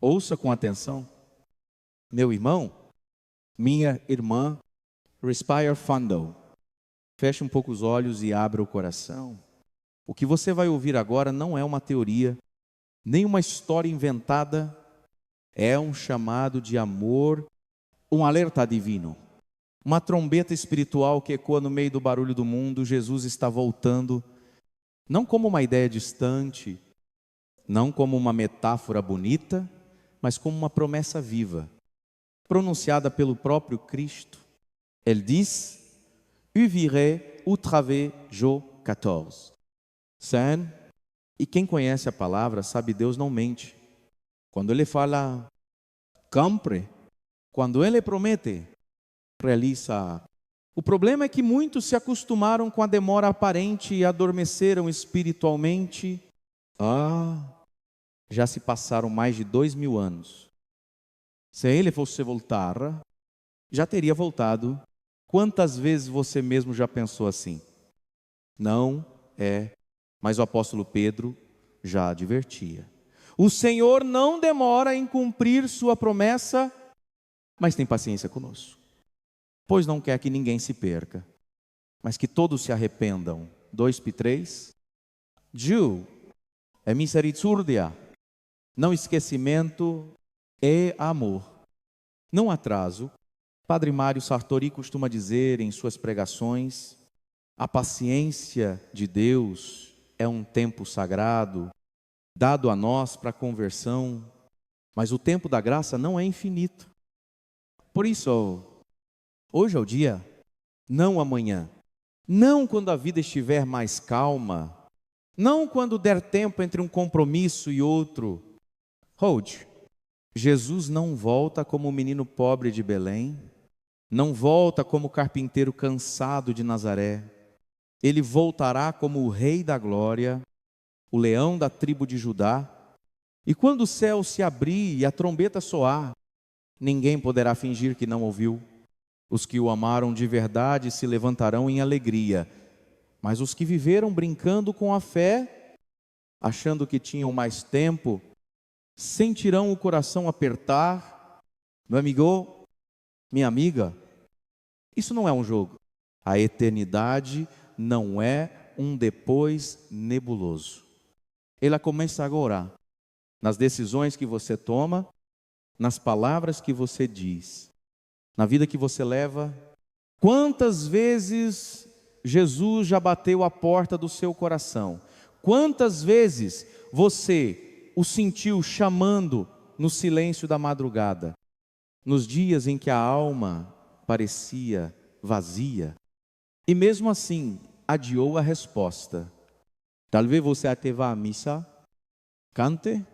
Ouça com atenção. Meu irmão, minha irmã, respire fundo. Feche um pouco os olhos e abra o coração. O que você vai ouvir agora não é uma teoria, nem uma história inventada. É um chamado de amor, um alerta divino. Uma trombeta espiritual que ecoa no meio do barulho do mundo. Jesus está voltando, não como uma ideia distante, não como uma metáfora bonita, mas como uma promessa viva, pronunciada pelo próprio Cristo. Ele diz: "Eu virei outra vez, João 14. Sim, e quem conhece a palavra sabe Deus não mente. Quando Ele fala, cumpre. Quando Ele promete, realiza. O problema é que muitos se acostumaram com a demora aparente e adormeceram espiritualmente. Já se passaram mais de 2000 anos. Se Ele fosse voltar, já teria voltado. Quantas vezes você mesmo já pensou assim? Não é, mas o apóstolo Pedro já advertia. O Senhor não demora em cumprir sua promessa, mas tem paciência conosco, pois não quer que ninguém se perca, mas que todos se arrependam. 2 Pedro 3. Diu é misericórdia, não esquecimento, é amor. Não atraso. Padre Mário Sartori costuma dizer em suas pregações: a paciência de Deus é um tempo sagrado, dado a nós para conversão, mas o tempo da graça não é infinito. Por isso, hoje é o dia, não amanhã, não quando a vida estiver mais calma, não quando der tempo entre um compromisso e outro. Hold, Jesus não volta como o menino pobre de Belém, não volta como o carpinteiro cansado de Nazaré. Ele voltará como o Rei da Glória, o leão da tribo de Judá. E quando o céu se abrir e a trombeta soar, ninguém poderá fingir que não ouviu. Os que o amaram de verdade se levantarão em alegria, mas os que viveram brincando com a fé, achando que tinham mais tempo, sentirão o coração apertar. Meu amigo, minha amiga, isso não é um jogo. A eternidade não é um depois nebuloso. Ela começa agora, nas decisões que você toma, nas palavras que você diz, na vida que você leva. Quantas vezes Jesus já bateu a porta do seu coração? Quantas vezes você o sentiu chamando no silêncio da madrugada, nos dias em que a alma parecia vazia, e mesmo assim adiou a resposta? Talvez você até vá à missa, cante,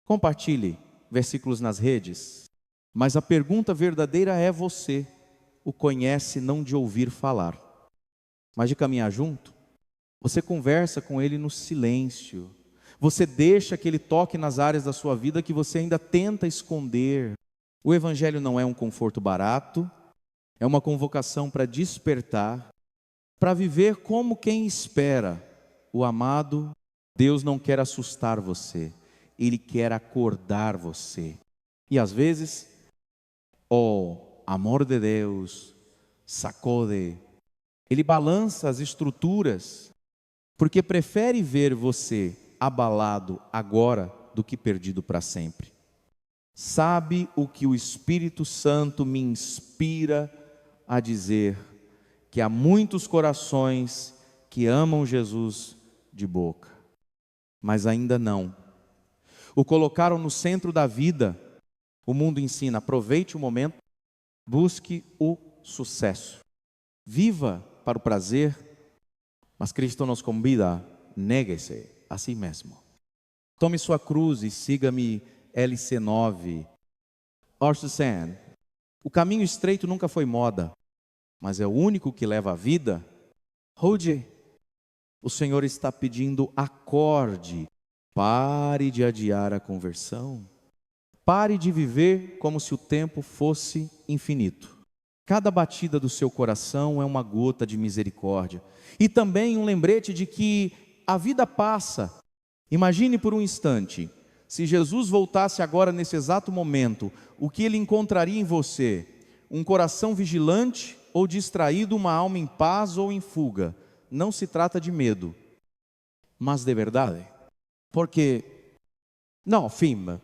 compartilhe versículos nas redes, mas a pergunta verdadeira é: você o conhece não de ouvir falar, mas de caminhar junto? Você conversa com Ele no silêncio, você deixa que Ele toque nas áreas da sua vida que você ainda tenta esconder. O Evangelho não é um conforto barato, é uma convocação para despertar, para viver como quem espera o amado. Deus não quer assustar você, Ele quer acordar você. E às vezes, o amor de Deus sacode, Ele balança as estruturas, porque prefere ver você abalado agora do que perdido para sempre. Sabe o que o Espírito Santo me inspira a dizer? Que há muitos corações que amam Jesus de boca, mas ainda não o colocaram no centro da vida. O mundo ensina: aproveite o momento, busque o sucesso, viva para o prazer, mas Cristo nos convida: negue-se a si mesmo. Tome sua cruz e siga-me. LC9. Orson, o caminho estreito nunca foi moda, mas é o único que leva à vida. Hoje, o Senhor está pedindo: acorde, pare de adiar a conversão, pare de viver como se o tempo fosse infinito. Cada batida do seu coração é uma gota de misericórdia, e também um lembrete de que a vida passa. Imagine por um instante, Se Jesus voltasse agora nesse exato momento, o que ele encontraria em você? Um coração vigilante ou distraído, uma alma em paz ou em fuga? Não se trata de medo, mas de verdade. Porque, não, fim,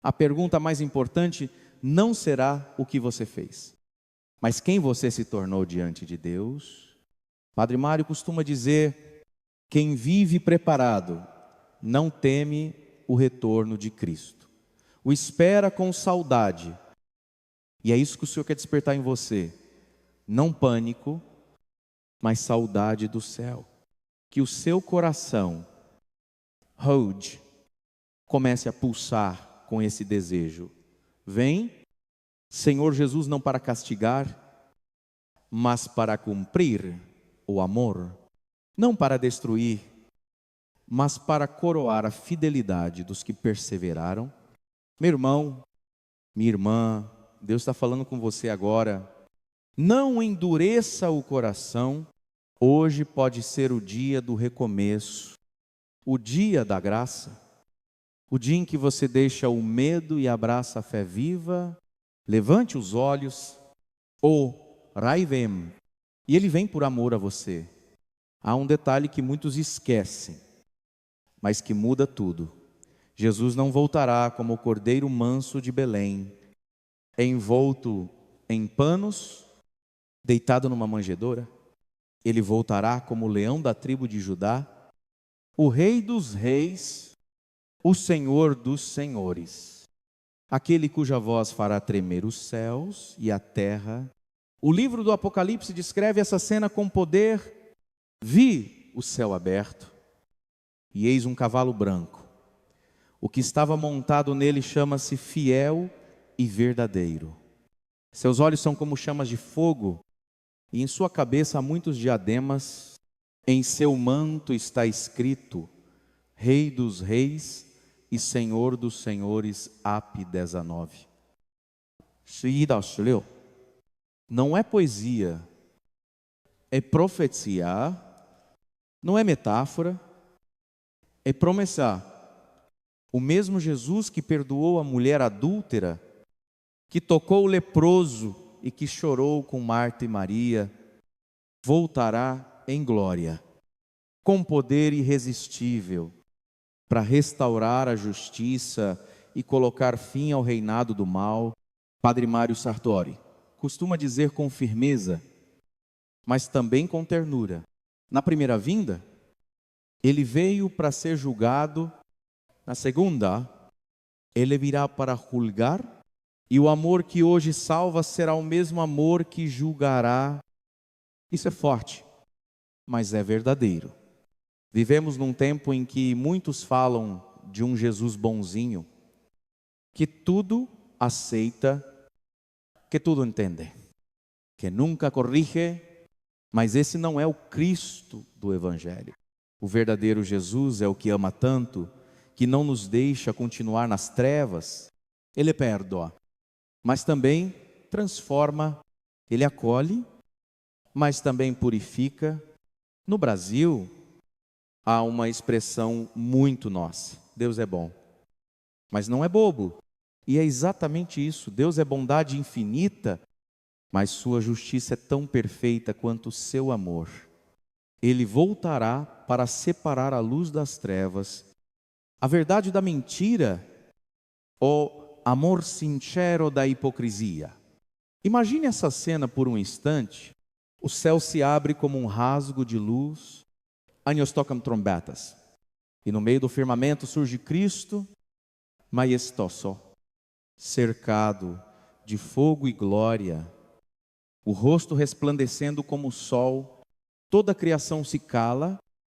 a pergunta mais importante não será o que você fez, mas quem você se tornou diante de Deus. Padre Mário costuma dizer: quem vive preparado não teme o retorno de Cristo, o espera com saudade. E é isso que o Senhor quer despertar em você. Não pânico, mas saudade do céu. Que o seu coração, comece a pulsar com esse desejo. Vem, Senhor Jesus, não para castigar, mas para cumprir o amor. Não para destruir, mas para coroar a fidelidade dos que perseveraram. Meu irmão, minha irmã, Deus está falando com você agora. Não endureça o coração. Hoje pode ser o dia do recomeço, o dia da graça, o dia em que você deixa o medo e abraça a fé viva. Levante os olhos, Raivem, e ele vem por amor a você. Há um detalhe que muitos esquecem, mas que muda tudo. Jesus não voltará como o cordeiro manso de Belém, envolto em panos, deitado numa manjedoura. Ele voltará como o leão da tribo de Judá, o Rei dos reis, o Senhor dos senhores, aquele cuja voz fará tremer os céus e a terra. O livro do Apocalipse descreve essa cena com poder. Vi o céu aberto, e eis um cavalo branco. O que estava montado nele chama-se Fiel e Verdadeiro. Seus olhos são como chamas de fogo, e em sua cabeça há muitos diademas. Em seu manto está escrito: Rei dos reis e Senhor dos senhores. AP 19. 11到16. Não é poesia, é profecia, não é metáfora, é promessa. O mesmo Jesus que perdoou a mulher adúltera, que tocou o leproso e que chorou com Marta e Maria, voltará em glória, com poder irresistível, para restaurar a justiça e colocar fim ao reinado do mal. Padre Mário Sartori costuma dizer com firmeza, mas também com ternura: na primeira vinda, ele veio para ser julgado; na segunda, ele virá para julgar, e o amor que hoje salva será o mesmo amor que julgará. Isso é forte, mas é verdadeiro. Vivemos num tempo em que muitos falam de um Jesus bonzinho, que tudo aceita, que tudo entende, que nunca corrige, mas esse não é o Cristo do Evangelho. O verdadeiro Jesus é o que ama tanto, que não nos deixa continuar nas trevas. Ele perdoa, mas também transforma. Ele acolhe, mas também purifica. No Brasil, há uma expressão muito nossa: Deus é bom, mas não é bobo. E é exatamente isso. Deus é bondade infinita, mas sua justiça é tão perfeita quanto o seu amor. Ele voltará para separar a luz das trevas, a verdade da mentira, o amor sincero da hipocrisia. Imagine essa cena por um instante. O céu se abre como um rasgo de luz, anjos tocam trombetas, e no meio do firmamento surge Cristo, majestoso, cercado de fogo e glória, o rosto resplandecendo como o sol. Toda a criação se cala,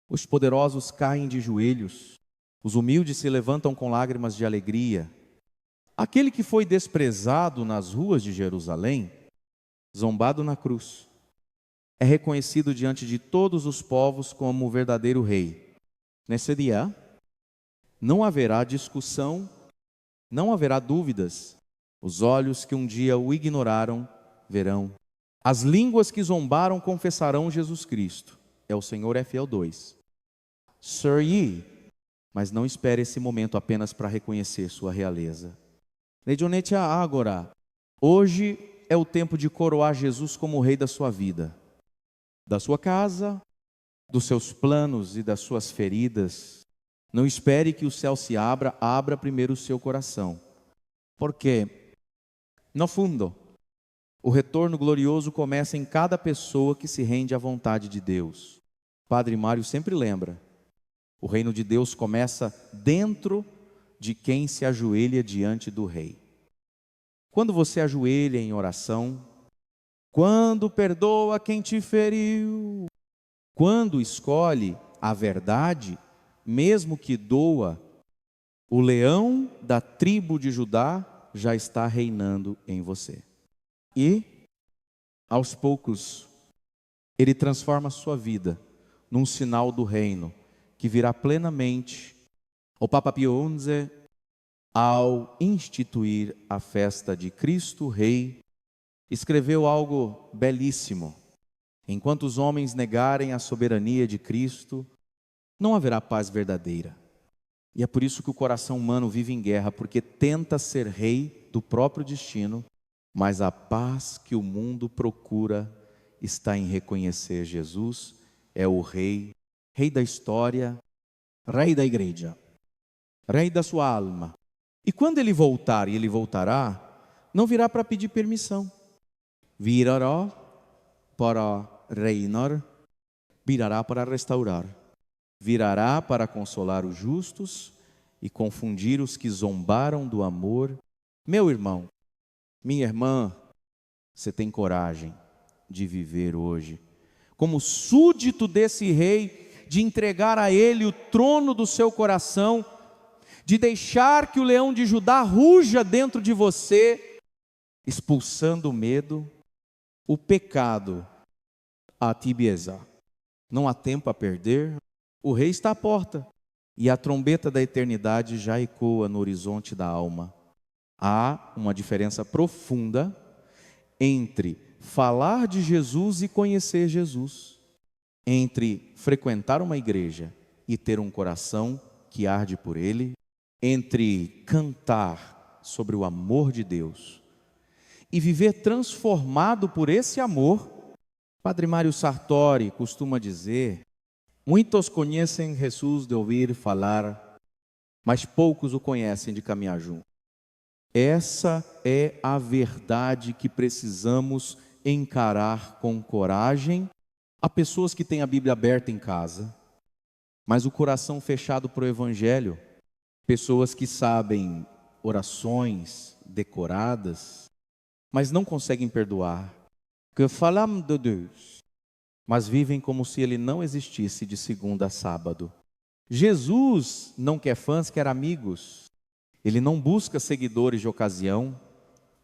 os poderosos caem de joelhos, os humildes se levantam com lágrimas de alegria. Aquele que foi desprezado nas ruas de Jerusalém, zombado na cruz, é reconhecido diante de todos os povos como o verdadeiro rei. Nesse dia, não haverá discussão, não haverá dúvidas. Os olhos que um dia o ignoraram, verão. As línguas que zombaram confessarão Jesus Cristo. É o Senhor, é fiel 2. Sir Yi, Mas não espere esse momento apenas para reconhecer sua realeza. Legionete agora. Hoje é o tempo de coroar Jesus como o rei da sua vida, da sua casa, dos seus planos e das suas feridas. Não espere que o céu se abra primeiro o seu coração. Porque, no fundo, o retorno glorioso começa em cada pessoa que se rende à vontade de Deus. Padre Mário sempre lembra, o reino de Deus começa dentro de quem se ajoelha diante do rei. Quando você ajoelha em oração, quando perdoa quem te feriu, quando escolhe a verdade, mesmo que doa, o leão da tribo de Judá já está reinando em você. E, aos poucos, ele transforma a sua vida num sinal do reino, que virá plenamente. O Papa Pio XI, ao instituir a festa de Cristo Rei, escreveu algo belíssimo. Enquanto os homens negarem a soberania de Cristo, não haverá paz verdadeira. E é por isso que o coração humano vive em guerra, porque tenta ser rei do próprio destino, mas a paz que o mundo procura está em reconhecer Jesus é o rei, rei da história, rei da igreja, rei da sua alma. E quando ele voltar, e ele voltará, não virá para pedir permissão. Virará para reinar, virará para restaurar, virará para consolar os justos e confundir os que zombaram do amor. Meu irmão, minha irmã, você tem coragem de viver hoje como súdito desse rei, de entregar a ele o trono do seu coração, de deixar que o leão de Judá ruja dentro de você, expulsando o medo, o pecado, a tibieza. Não há tempo a perder, o rei está à porta e a trombeta da eternidade já ecoa no horizonte da alma. Há uma diferença profunda entre falar de Jesus e conhecer Jesus, entre frequentar uma igreja e ter um coração que arde por ele, entre cantar sobre o amor de Deus e viver transformado por esse amor. Padre Mário Sartori costuma dizer: muitos conhecem Jesus de ouvir falar, mas poucos o conhecem de caminhar junto. Essa é a verdade que precisamos encarar com coragem. Há pessoas que têm a Bíblia aberta em casa, mas o coração fechado para o Evangelho. Pessoas que sabem orações decoradas, mas não conseguem perdoar. Que falam de Deus, mas vivem como se Ele não existisse de segunda a sábado. Jesus não quer fãs, quer amigos. Ele não busca seguidores de ocasião,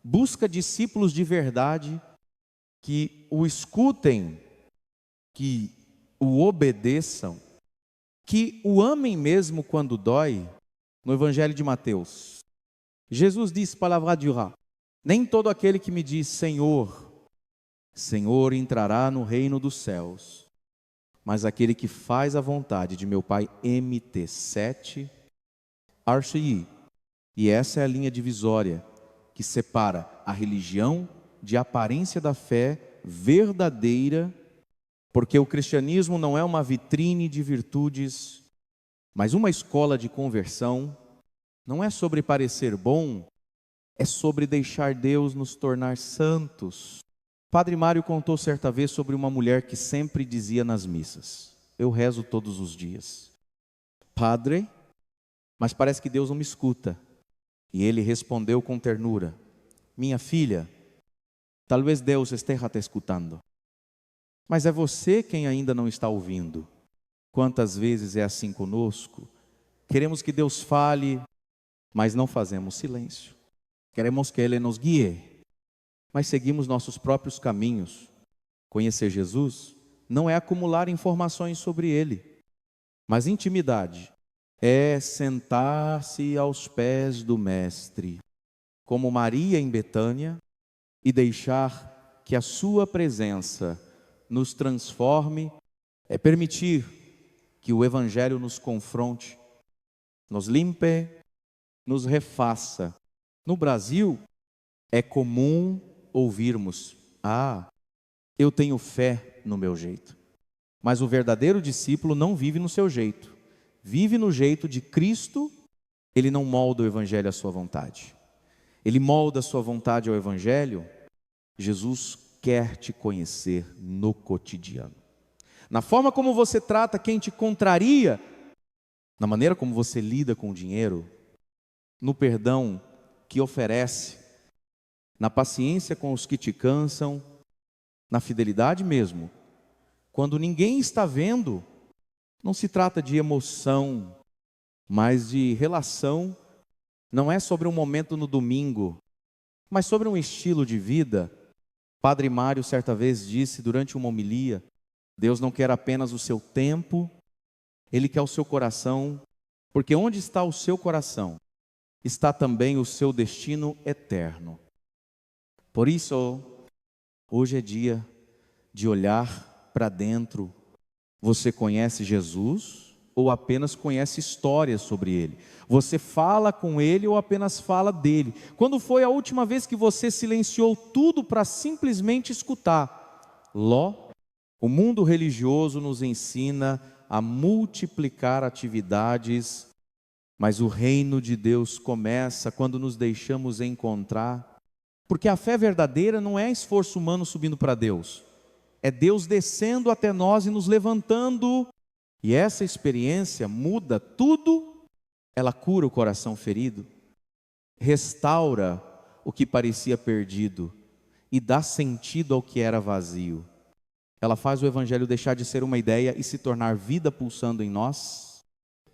busca discípulos de verdade, que o escutem, que o obedeçam, que o amem mesmo quando dói. No Evangelho de Mateus, Jesus disse, palavra dura, nem todo aquele que me diz Senhor, Senhor entrará no reino dos céus, mas aquele que faz a vontade de meu Pai. MT7, Archei. E essa é a linha divisória que separa a religião de aparência da fé verdadeira, porque o cristianismo não é uma vitrine de virtudes, mas uma escola de conversão. Não é sobre parecer bom, é sobre deixar Deus nos tornar santos. Padre Mário contou certa vez sobre uma mulher que sempre dizia nas missas: eu rezo todos os dias, Padre, mas parece que Deus não me escuta. E ele respondeu com ternura: minha filha, talvez Deus esteja te escutando, mas é você quem ainda não está ouvindo. Quantas vezes é assim conosco? Queremos que Deus fale, mas não fazemos silêncio. Queremos que Ele nos guie, mas seguimos nossos próprios caminhos. Conhecer Jesus não é acumular informações sobre Ele, mas intimidade é sentar-se aos pés do Mestre, como Maria em Betânia, e deixar que a sua presença nos transforme. É permitir que o Evangelho nos confronte, nos limpe, nos refaça. No Brasil, é comum ouvirmos: ah, eu tenho fé no meu jeito. Mas o verdadeiro discípulo não vive no seu jeito, vive no jeito de Cristo. Ele não molda o Evangelho à sua vontade, ele molda a sua vontade ao Evangelho. Jesus quer te conhecer no cotidiano, na forma como você trata quem te contraria, na maneira como você lida com o dinheiro, no perdão que oferece, na paciência com os que te cansam, na fidelidade mesmo. Quando ninguém está vendo, não se trata de emoção, mas de relação. Não é sobre um momento no domingo, mas sobre um estilo de vida. Padre Mário certa vez disse durante uma homilia: Deus não quer apenas o seu tempo, Ele quer o seu coração, porque onde está o seu coração, está também o seu destino eterno. Por isso, hoje é dia de olhar para dentro. Você conhece Jesus ou apenas conhece histórias sobre Ele? Você fala com Ele ou apenas fala dele? Quando foi a última vez que você silenciou tudo para simplesmente escutar? O mundo religioso nos ensina a multiplicar atividades, mas o reino de Deus começa quando nos deixamos encontrar. Porque a fé verdadeira não é esforço humano subindo para Deus, é Deus descendo até nós e nos levantando. E essa experiência muda tudo. Ela cura o coração ferido, restaura o que parecia perdido e dá sentido ao que era vazio. Ela faz o Evangelho deixar de ser uma ideia e se tornar vida pulsando em nós.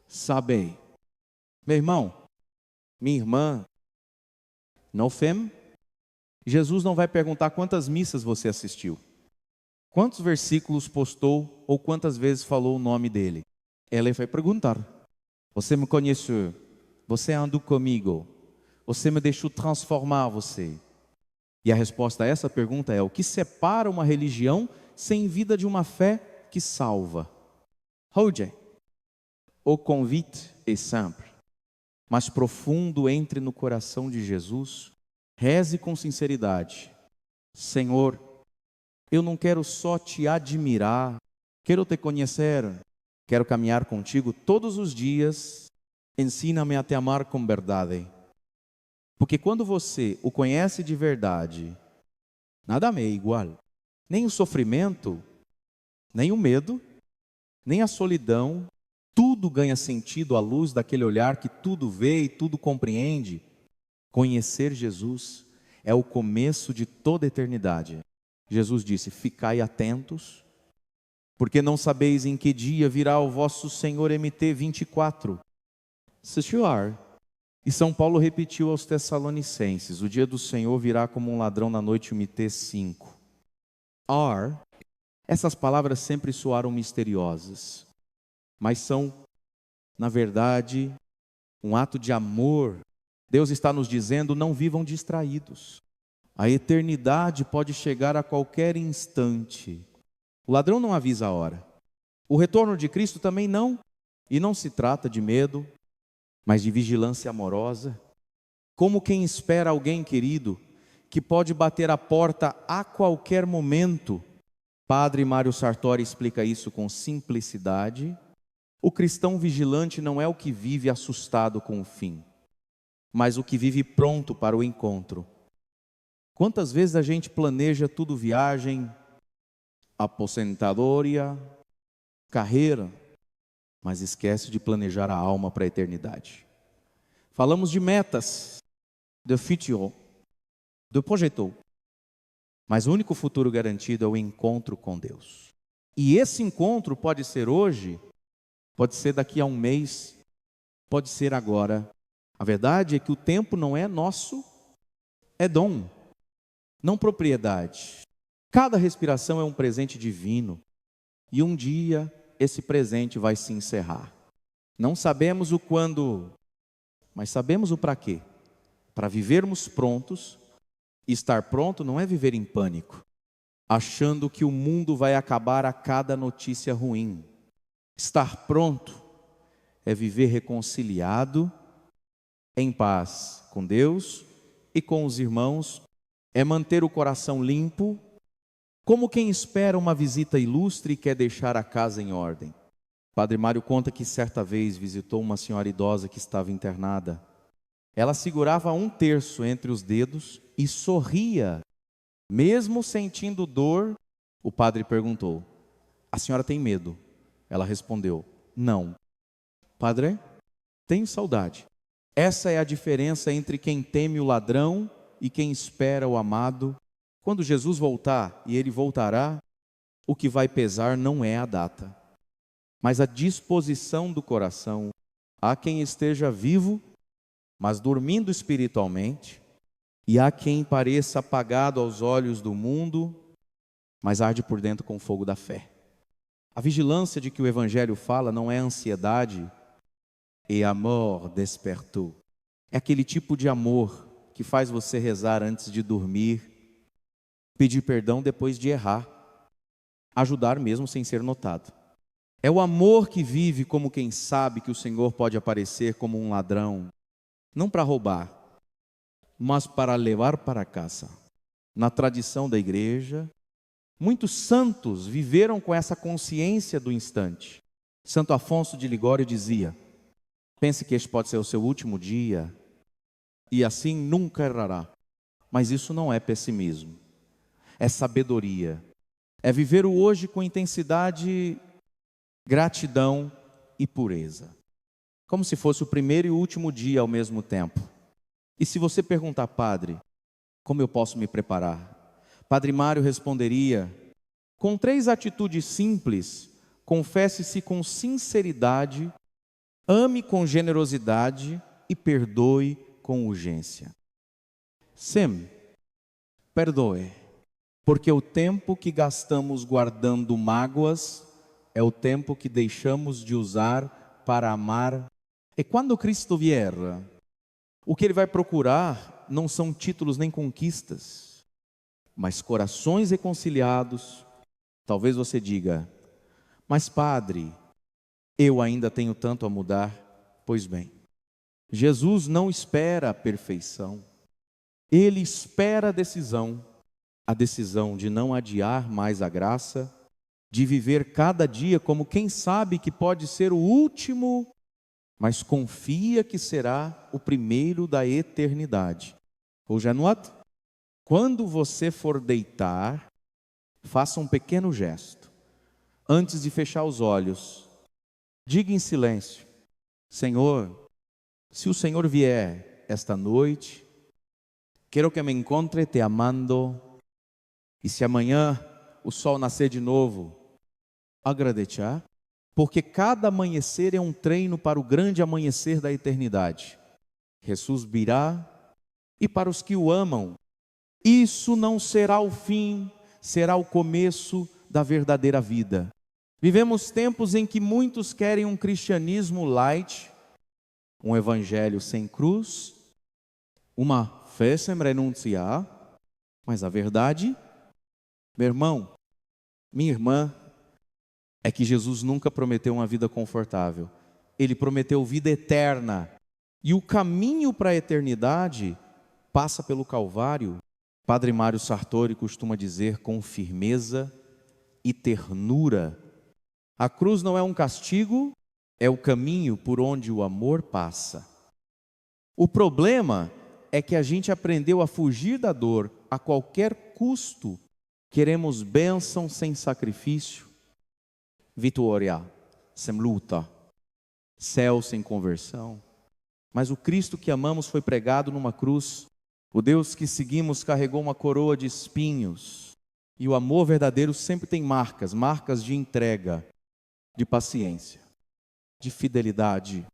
Sabei, meu irmão, minha irmã, no fem, Jesus não vai perguntar quantas missas você assistiu, quantos versículos postou ou quantas vezes falou o nome dele. Ele vai perguntar: você me conhece? Você andou comigo? Você me deixou transformar você? E a resposta a essa pergunta é: o que separa uma religião sem vida de uma fé que salva? Hoje, o convite é simples, mas profundo. Entre no coração de Jesus, reze com sinceridade: Senhor, eu não quero só te admirar, quero te conhecer, quero caminhar contigo todos os dias. Ensina-me a te amar com verdade. Porque quando você o conhece de verdade, nada me é igual. Nem o sofrimento, nem o medo, nem a solidão. Tudo ganha sentido à luz daquele olhar que tudo vê e tudo compreende. Conhecer Jesus é o começo de toda a eternidade. Jesus disse: ficai atentos, porque não sabeis em que dia virá o vosso Senhor. MT 24. E São Paulo repetiu aos Tessalonicenses: o dia do Senhor virá como um ladrão na noite. MT 5. Essas palavras sempre soaram misteriosas, mas são, na verdade, um ato de amor. Deus está nos dizendo: não vivam distraídos. A eternidade pode chegar a qualquer instante. O ladrão não avisa a hora. O retorno de Cristo também não. E não se trata de medo, mas de vigilância amorosa. Como quem espera alguém querido, que pode bater a porta a qualquer momento. Padre Mário Sartori explica isso com simplicidade. O cristão vigilante não é o que vive assustado com o fim, mas o que vive pronto para o encontro. Quantas vezes a gente planeja tudo: viagem, aposentadoria, carreira, mas esquece de planejar a alma para a eternidade. Falamos de metas, de futuro, de projeto, mas o único futuro garantido é o encontro com Deus. E esse encontro pode ser hoje, pode ser daqui a um mês, pode ser agora. A verdade é que o tempo não é nosso, é dom, não propriedade. Cada respiração é um presente divino, e um dia esse presente vai se encerrar. Não sabemos o quando, mas sabemos o para quê. Para vivermos prontos. E estar pronto não é viver em pânico, achando que o mundo vai acabar a cada notícia ruim. Estar pronto é viver reconciliado, em paz com Deus e com os irmãos, é manter o coração limpo, como quem espera uma visita ilustre e quer deixar a casa em ordem. Padre Mário conta que certa vez visitou uma senhora idosa que estava internada. Ela segurava 1/3 entre os dedos e sorria, mesmo sentindo dor. O padre perguntou: a senhora tem medo? Ela respondeu: não. Padre, tenho saudade. Essa é a diferença entre quem teme o ladrão e quem espera o amado. Quando Jesus voltar, e ele voltará, o que vai pesar não é a data, mas a disposição do coração. Há quem esteja vivo, mas dormindo espiritualmente, e há quem pareça apagado aos olhos do mundo, mas arde por dentro com o fogo da fé. A vigilância de que o Evangelho fala não é ansiedade, e amor despertou. É aquele tipo de amor que faz você rezar antes de dormir, pedir perdão depois de errar, ajudar mesmo sem ser notado. É o amor que vive como quem sabe que o Senhor pode aparecer como um ladrão, não para roubar, mas para levar para casa. Na tradição da igreja, muitos santos viveram com essa consciência do instante. Santo Afonso de Ligório dizia: pense que este pode ser o seu último dia, e assim nunca errará. Mas isso não é pessimismo, é sabedoria. É viver o hoje com intensidade, gratidão e pureza, como se fosse o primeiro e o último dia ao mesmo tempo. E se você perguntar: padre, como eu posso me preparar? Padre Mário responderia: com 3 atitudes simples. Confesse-se com sinceridade, ame com generosidade e perdoe com urgência. Sim, perdoe, porque o tempo que gastamos guardando mágoas é o tempo que deixamos de usar para amar. E quando Cristo vier, o que Ele vai procurar não são títulos nem conquistas, mas corações reconciliados. Talvez você diga: mas padre, eu ainda tenho tanto a mudar. Pois bem, Jesus não espera a perfeição, Ele espera a decisão de não adiar mais a graça, de viver cada dia como quem sabe que pode ser o último, mas confia que será o primeiro da eternidade. Hoje à noite, quando você for deitar, faça um pequeno gesto. Antes de fechar os olhos, diga em silêncio: Senhor, se o Senhor vier esta noite, quero que me encontre te amando, e se amanhã o sol nascer de novo, agradecer, porque cada amanhecer é um treino para o grande amanhecer da eternidade. Jesus virá, e para os que o amam, isso não será o fim, será o começo da verdadeira vida. Vivemos tempos em que muitos querem um cristianismo light, um evangelho sem cruz, uma fé sem renunciar, mas a verdade, meu irmão, minha irmã, é que Jesus nunca prometeu uma vida confortável. Ele prometeu vida eterna. E o caminho para a eternidade passa pelo Calvário. Padre Mário Sartori costuma dizer com firmeza e ternura: a cruz não é um castigo, é o caminho por onde o amor passa. O problema é que a gente aprendeu a fugir da dor a qualquer custo. Queremos bênção sem sacrifício, vitória sem luta, céu sem conversão. Mas o Cristo que amamos foi pregado numa cruz. O Deus que seguimos carregou uma coroa de espinhos. E o amor verdadeiro sempre tem marcas de entrega, de paciência, de fidelidade.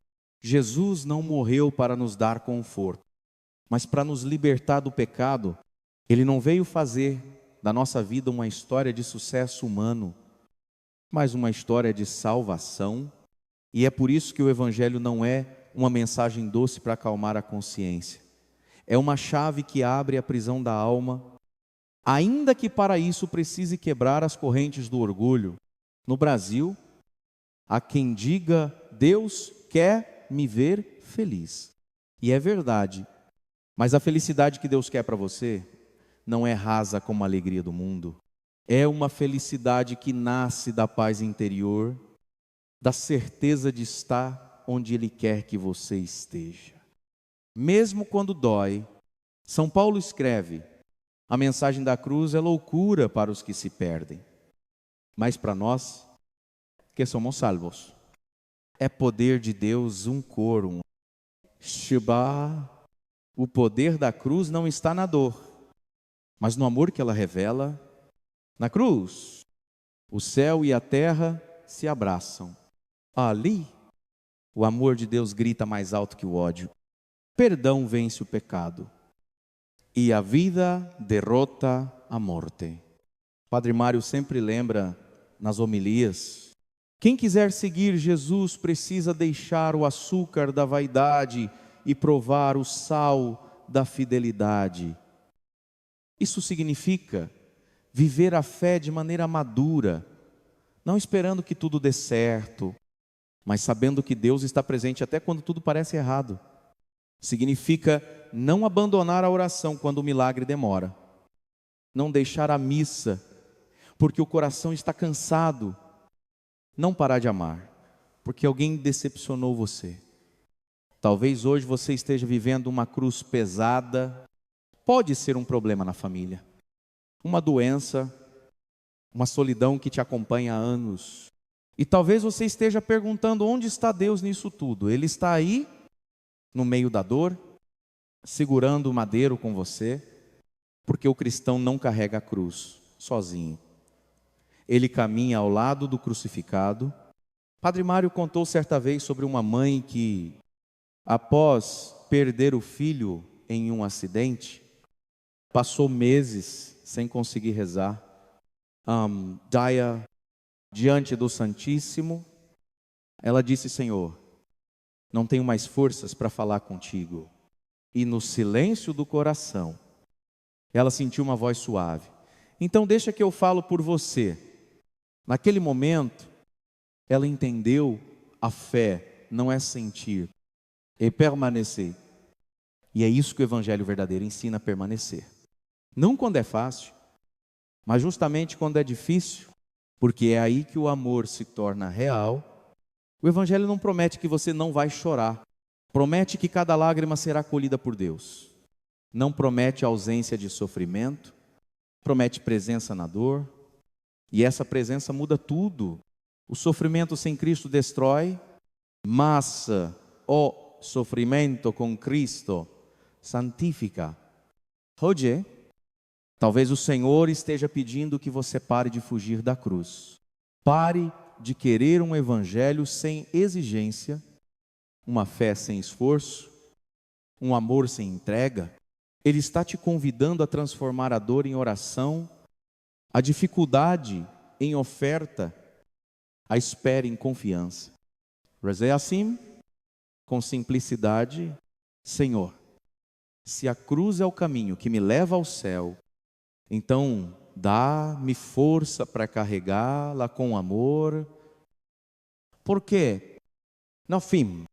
Jesus não morreu para nos dar conforto, mas para nos libertar do pecado. Ele não veio fazer da nossa vida uma história de sucesso humano, mas uma história de salvação. E é por isso que o Evangelho não é uma mensagem doce para acalmar a consciência. É uma chave que abre a prisão da alma, ainda que para isso precise quebrar as correntes do orgulho. No Brasil, há quem diga Deus quer me ver feliz. E é verdade. Mas a felicidade que Deus quer para você não é rasa como a alegria do mundo. É uma felicidade que nasce da paz interior, da certeza de estar onde Ele quer que você esteja. Mesmo quando dói, São Paulo escreve: a mensagem da cruz é loucura para os que se perdem, mas para nós, que somos salvos, é poder de Deus, um coro. Sheba, o poder da cruz não está na dor, mas no amor que ela revela. Na cruz, o céu e a terra se abraçam. Ali, o amor de Deus grita mais alto que o ódio. Perdão vence o pecado e a vida derrota a morte. Padre Mário sempre lembra nas homilias: quem quiser seguir Jesus precisa deixar o açúcar da vaidade e provar o sal da fidelidade. Isso significa viver a fé de maneira madura, não esperando que tudo dê certo, mas sabendo que Deus está presente até quando tudo parece errado. Significa não abandonar a oração quando o milagre demora, não deixar a missa porque o coração está cansado, não parar de amar porque alguém decepcionou você. Talvez hoje você esteja vivendo uma cruz pesada. Pode ser um problema na família, uma doença, uma solidão que te acompanha há anos. E talvez você esteja perguntando: onde está Deus nisso tudo? Ele está aí, no meio da dor, segurando o madeiro com você, porque o cristão não carrega a cruz sozinho. Ele caminha ao lado do crucificado. Padre Mário contou certa vez sobre uma mãe que, após perder o filho em um acidente, passou meses sem conseguir rezar. Diante do Santíssimo, ela disse: Senhor, não tenho mais forças para falar contigo. E no silêncio do coração, ela sentiu uma voz suave: então deixa que eu falo por você. Naquele momento, ela entendeu: a fé não é sentir, é permanecer. E é isso que o Evangelho verdadeiro ensina: a permanecer. Não quando é fácil, mas justamente quando é difícil, porque é aí que o amor se torna real. O Evangelho não promete que você não vai chorar, promete que cada lágrima será acolhida por Deus. Não promete ausência de sofrimento, promete presença na dor, e essa presença muda tudo. O sofrimento sem Cristo destrói, mas o sofrimento com Cristo santifica. Hoje, talvez o Senhor esteja pedindo que você pare de fugir da cruz. Pare de querer um evangelho sem exigência, uma fé sem esforço, um amor sem entrega. Ele está te convidando a transformar a dor em oração, a dificuldade em oferta, a espera em confiança. Rezei assim, com simplicidade: Senhor, se a cruz é o caminho que me leva ao céu, então dá-me força para carregá-la com amor. Porque, no fim,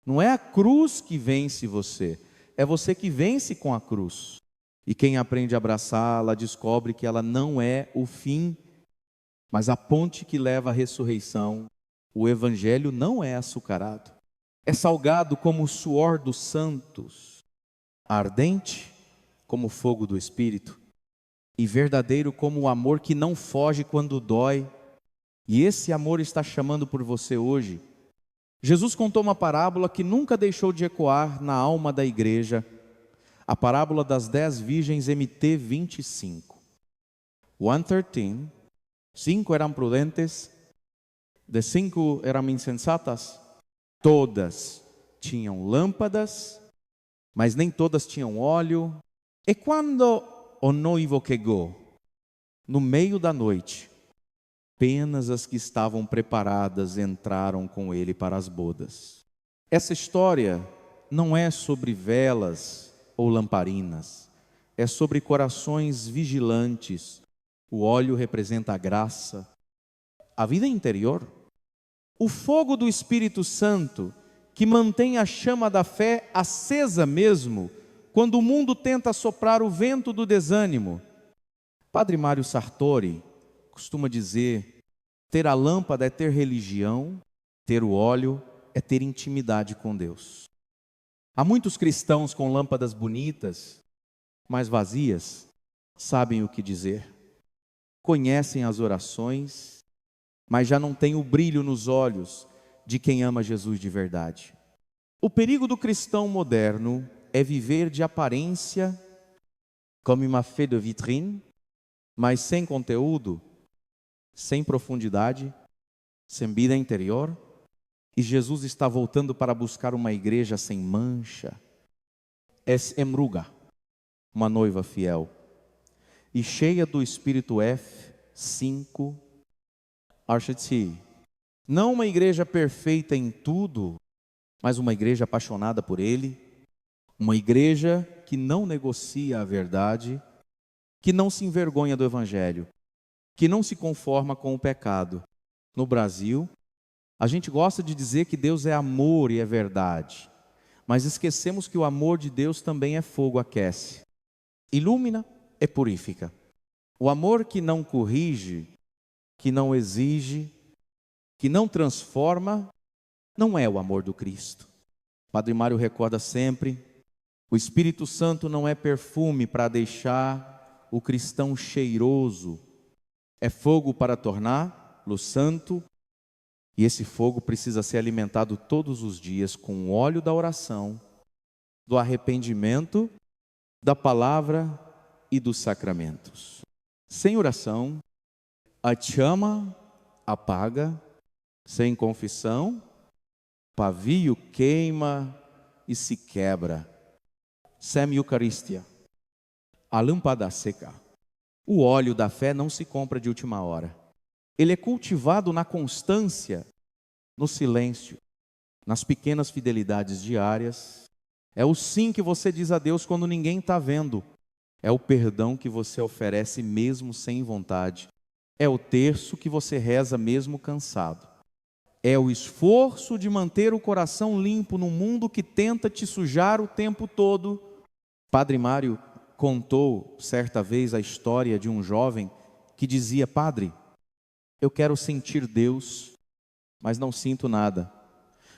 não é a cruz que vence você, é você que vence com a cruz. E quem aprende a abraçá-la descobre que ela não é o fim, mas a ponte que leva à ressurreição. O Evangelho não é açucarado, é salgado como o suor dos santos, ardente como o fogo do Espírito, e verdadeiro como o amor que não foge quando dói. E esse amor está chamando por você hoje. Jesus contou uma parábola que nunca deixou de ecoar na alma da igreja, a parábola das 10 virgens MT 25. 1:13, 5 eram prudentes, de 5 eram insensatas. Todas tinham lâmpadas, mas nem todas tinham óleo. E quando o noivo chegou, no meio da noite, apenas as que estavam preparadas entraram com ele para as bodas. Essa história não é sobre velas ou lamparinas, é sobre corações vigilantes. O óleo representa a graça, a vida interior. O fogo do Espírito Santo, que mantém a chama da fé acesa mesmo, quando o mundo tenta soprar o vento do desânimo. Padre Mário Sartori costuma dizer: ter a lâmpada é ter religião, ter o óleo é ter intimidade com Deus. Há muitos cristãos com lâmpadas bonitas, mas vazias, sabem o que dizer, conhecem as orações, mas já não têm o brilho nos olhos de quem ama Jesus de verdade. O perigo do cristão moderno é viver de aparência, como uma fée de vitrine, mas sem conteúdo, sem profundidade, sem vida interior. E Jesus está voltando para buscar uma igreja sem mancha. Es emruga, uma noiva fiel e cheia do Espírito F5, Archeti. Não uma igreja perfeita em tudo, mas uma igreja apaixonada por Ele, uma igreja que não negocia a verdade, que não se envergonha do Evangelho, que não se conforma com o pecado. No Brasil, a gente gosta de dizer que Deus é amor e é verdade, mas esquecemos que o amor de Deus também é fogo, aquece, ilumina e purifica. O amor que não corrige, que não exige, que não transforma, não é o amor do Cristo. Padre Mário recorda sempre: o Espírito Santo não é perfume para deixar o cristão cheiroso, é fogo para torná-lo santo. E esse fogo precisa ser alimentado todos os dias com o óleo da oração, do arrependimento, da palavra e dos sacramentos. Sem oração, a chama apaga. Sem confissão, pavio queima e se quebra. Sem Eucaristia, a lâmpada seca. O óleo da fé não se compra de última hora. Ele é cultivado na constância, no silêncio, nas pequenas fidelidades diárias. É o sim que você diz a Deus quando ninguém está vendo. É o perdão que você oferece mesmo sem vontade. É o terço que você reza mesmo cansado. É o esforço de manter o coração limpo num mundo que tenta te sujar o tempo todo. Padre Mário contou certa vez a história de um jovem que dizia: padre, eu quero sentir Deus, mas não sinto nada.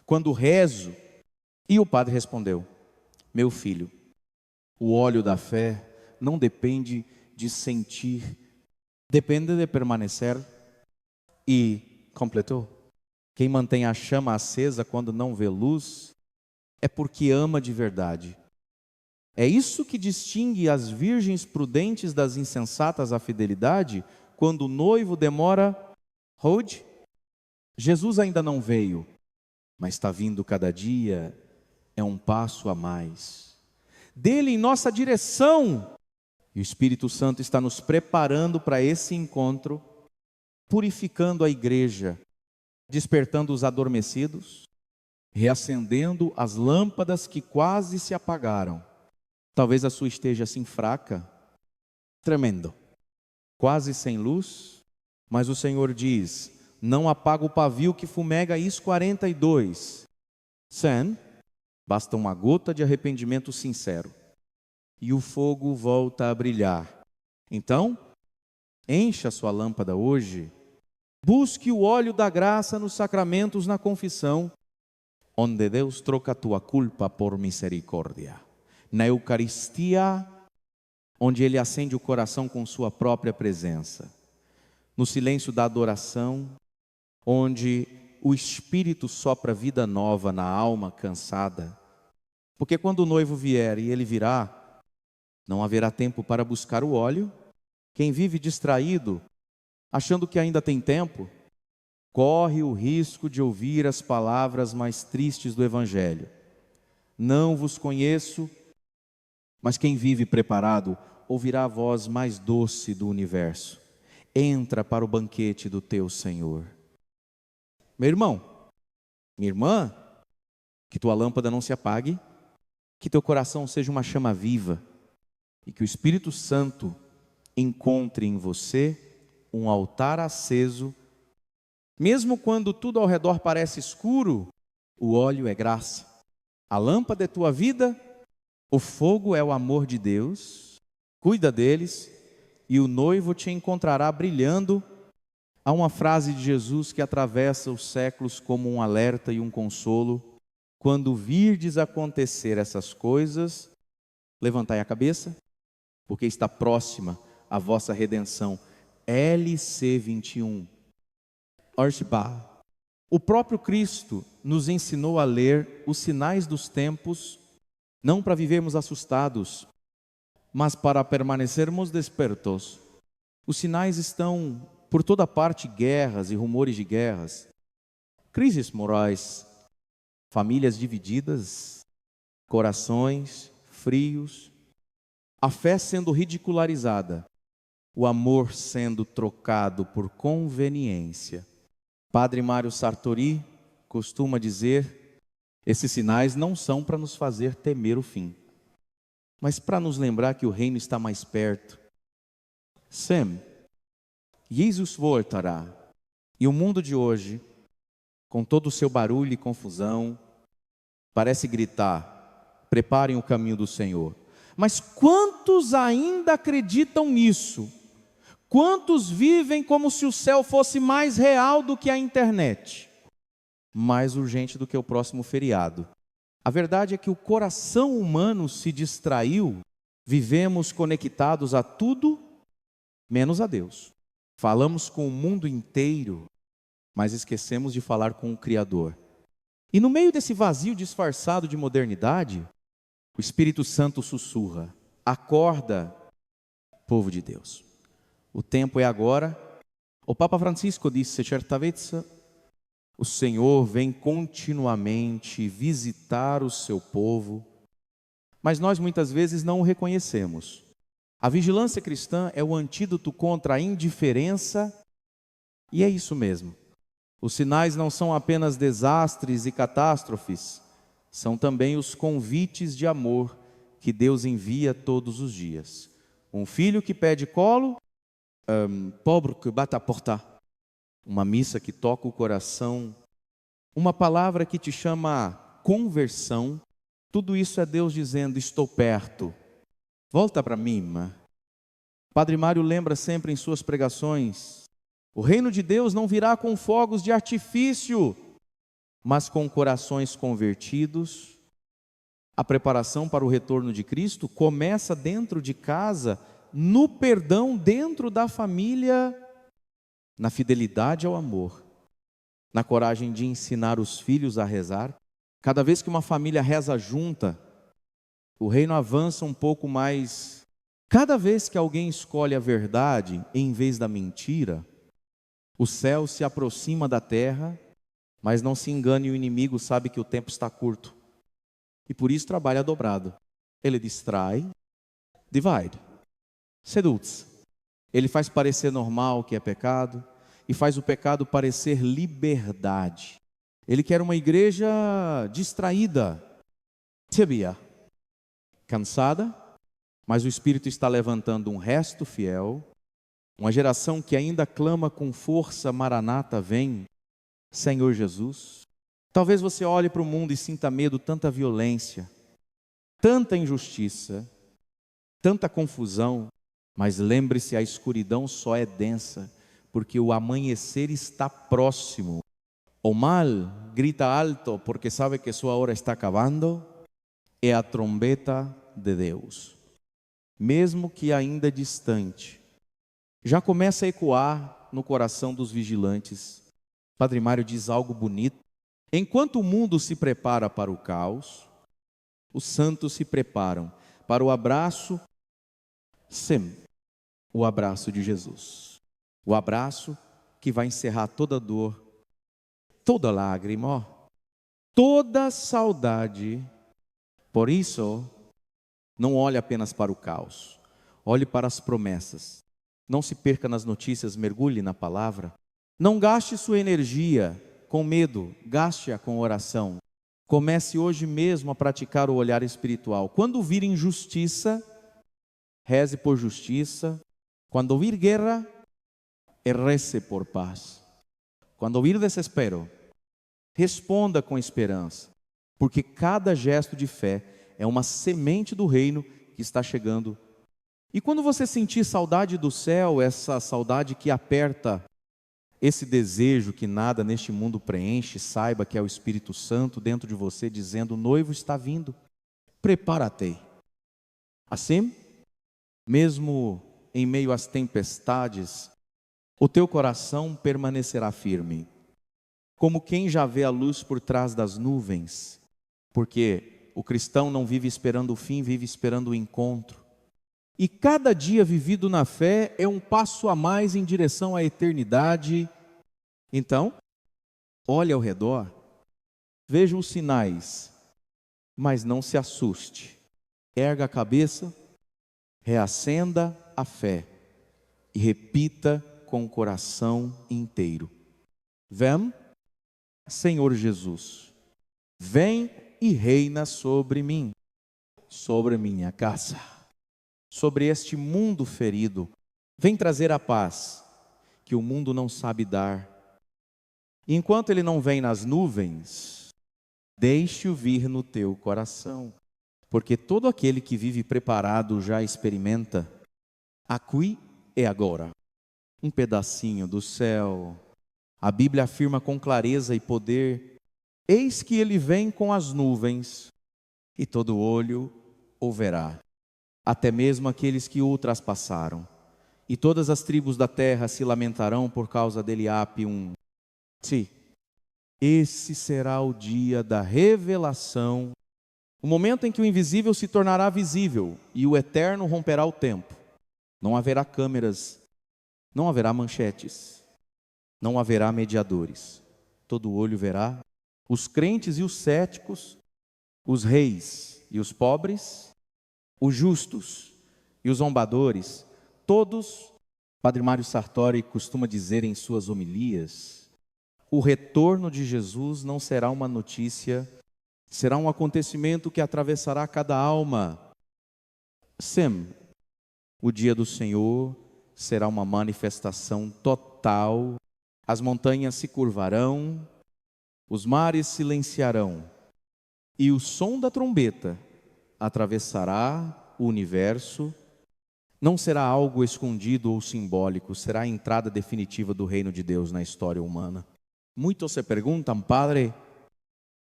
Quando rezo, e o padre respondeu: meu filho, o óleo da fé não depende de sentir, depende de permanecer. E completou: quem mantém a chama acesa quando não vê luz, é porque ama de verdade. É isso que distingue as virgens prudentes das insensatas à fidelidade, quando o noivo demora. Hold, Jesus ainda não veio, mas está vindo cada dia, é um passo a mais. Dele em nossa direção, e o Espírito Santo está nos preparando para esse encontro, purificando a igreja, despertando os adormecidos, reacendendo as lâmpadas que quase se apagaram. Talvez a sua esteja assim fraca, tremendo, quase sem luz, mas o Senhor diz: não apaga o pavio que fumega isso 42. Sem, basta uma gota de arrependimento sincero, e o fogo volta a brilhar. Então, encha a sua lâmpada hoje, busque o óleo da graça nos sacramentos, na confissão, onde Deus troca tua culpa por misericórdia. Na Eucaristia, onde Ele acende o coração com sua própria presença. No silêncio da adoração, onde o Espírito sopra vida nova na alma cansada. Porque quando o noivo vier, e ele virá, não haverá tempo para buscar o óleo. Quem vive distraído, achando que ainda tem tempo, corre o risco de ouvir as palavras mais tristes do Evangelho. Não vos conheço, mas quem vive preparado ouvirá a voz mais doce do universo: entra para o banquete do teu Senhor. Meu irmão, minha irmã, que tua lâmpada não se apague, que teu coração seja uma chama viva e que o Espírito Santo encontre em você um altar aceso Mesmo quando tudo ao redor parece escuro, o óleo é graça. A lâmpada é tua vida, o fogo é o amor de Deus. Cuida deles e o noivo te encontrará brilhando. Há uma frase de Jesus que atravessa os séculos como um alerta e um consolo. Quando virdes acontecer essas coisas, levantai a cabeça, porque está próxima a vossa redenção. LC 21. Orshba. O próprio Cristo nos ensinou a ler os sinais dos tempos, não para vivermos assustados, mas para permanecermos despertos. Os sinais estão por toda parte, guerras e rumores de guerras, crises morais, famílias divididas, corações frios, a fé sendo ridicularizada, o amor sendo trocado por conveniência. Padre Mário Sartori costuma dizer: esses sinais não são para nos fazer temer o fim, mas para nos lembrar que o reino está mais perto. Sem Jesus voltará. E o mundo de hoje, com todo o seu barulho e confusão, parece gritar: preparem o caminho do Senhor. Mas quantos ainda acreditam nisso? Quantos vivem como se o céu fosse mais real do que a internet? Mais urgente do que o próximo feriado. A verdade é que o coração humano se distraiu. Vivemos conectados a tudo, menos a Deus. Falamos com o mundo inteiro, mas esquecemos de falar com o Criador. E no meio desse vazio disfarçado de modernidade, o Espírito Santo sussurra: acorda, povo de Deus. O tempo é agora. O Papa Francisco disse certa vez: o Senhor vem continuamente visitar o seu povo, mas nós muitas vezes não o reconhecemos. A vigilância cristã é o antídoto contra a indiferença, e é isso mesmo. Os sinais não são apenas desastres e catástrofes, são também os convites de amor que Deus envia todos os dias. Um filho que pede colo, pobre que bate a porta. Uma missa que toca o coração, uma palavra que te chama a conversão. Tudo isso é Deus dizendo: estou perto. Volta para mim. Padre Mário lembra sempre em suas pregações: o reino de Deus não virá com fogos de artifício, mas com corações convertidos. A preparação para o retorno de Cristo começa dentro de casa, no perdão dentro da família, na fidelidade ao amor, na coragem de ensinar os filhos a rezar. Cada vez que uma família reza junta, o reino avança um pouco mais. Cada vez que alguém escolhe a verdade em vez da mentira, o céu se aproxima da terra, mas não se engane, o inimigo sabe que o tempo está curto. E por isso trabalha dobrado. Ele distrai, divide, seduz. Ele faz parecer normal o que é pecado e faz o pecado parecer liberdade. Ele quer uma igreja distraída, cansada, mas o Espírito está levantando um resto fiel, uma geração que ainda clama com força: Maranata, vem, Senhor Jesus. Talvez você olhe para o mundo e sinta medo, tanta violência, tanta injustiça, tanta confusão, mas lembre-se, a escuridão só é densa porque o amanhecer está próximo. O mal grita alto porque sabe que sua hora está acabando. É a trombeta de Deus, mesmo que ainda distante, já começa a ecoar no coração dos vigilantes. Padre Mário diz algo bonito: enquanto o mundo se prepara para o caos, os santos se preparam para o abraço, o abraço de Jesus, o abraço que vai encerrar toda dor, toda lágrima, toda saudade. Por isso, não olhe apenas para o caos, olhe para as promessas. Não se perca nas notícias, mergulhe na palavra. Não gaste sua energia com medo, gaste-a com oração. Comece hoje mesmo a praticar o olhar espiritual. Quando vir injustiça, reze por justiça. Quando vir guerra, reze por paz. Quando ouvir desespero, responda com esperança, porque cada gesto de fé é uma semente do reino que está chegando. E quando você sentir saudade do céu, essa saudade que aperta, esse desejo que nada neste mundo preenche, saiba que é o Espírito Santo dentro de você dizendo: o noivo está vindo, prepara-te. Assim, mesmo em meio às tempestades, o teu coração permanecerá firme, como quem já vê a luz por trás das nuvens, porque o cristão não vive esperando o fim, vive esperando o encontro. E cada dia vivido na fé é um passo a mais em direção à eternidade. Então, olhe ao redor, veja os sinais, mas não se assuste. Erga a cabeça, reacenda a fé e repita com o coração inteiro: vem, Senhor Jesus, vem e reina sobre mim, sobre minha casa, sobre este mundo ferido. Vem trazer a paz que o mundo não sabe dar. E enquanto ele não vem nas nuvens, deixe-o vir no teu coração, porque todo aquele que vive preparado já experimenta aqui e agora, um pedacinho do céu. A Bíblia afirma com clareza e poder: eis que ele vem com as nuvens, e todo olho o verá, até mesmo aqueles que o traspassaram, e todas as tribos da terra se lamentarão por causa dele. Sim, esse será o dia da revelação, o momento em que o invisível se tornará visível e o eterno romperá o tempo. Não haverá câmeras, não haverá manchetes, não haverá mediadores. Todo olho verá, os crentes e os céticos, os reis e os pobres, os justos e os zombadores, todos. Padre Mário Sartori costuma dizer em suas homilias: o retorno de Jesus não será uma notícia, será um acontecimento que atravessará cada alma. Sim, o dia do Senhor será uma manifestação total. As montanhas se curvarão, os mares silenciarão, e o som da trombeta atravessará o universo. Não será algo escondido ou simbólico, será a entrada definitiva do reino de Deus na história humana. Muitos se perguntam: padre,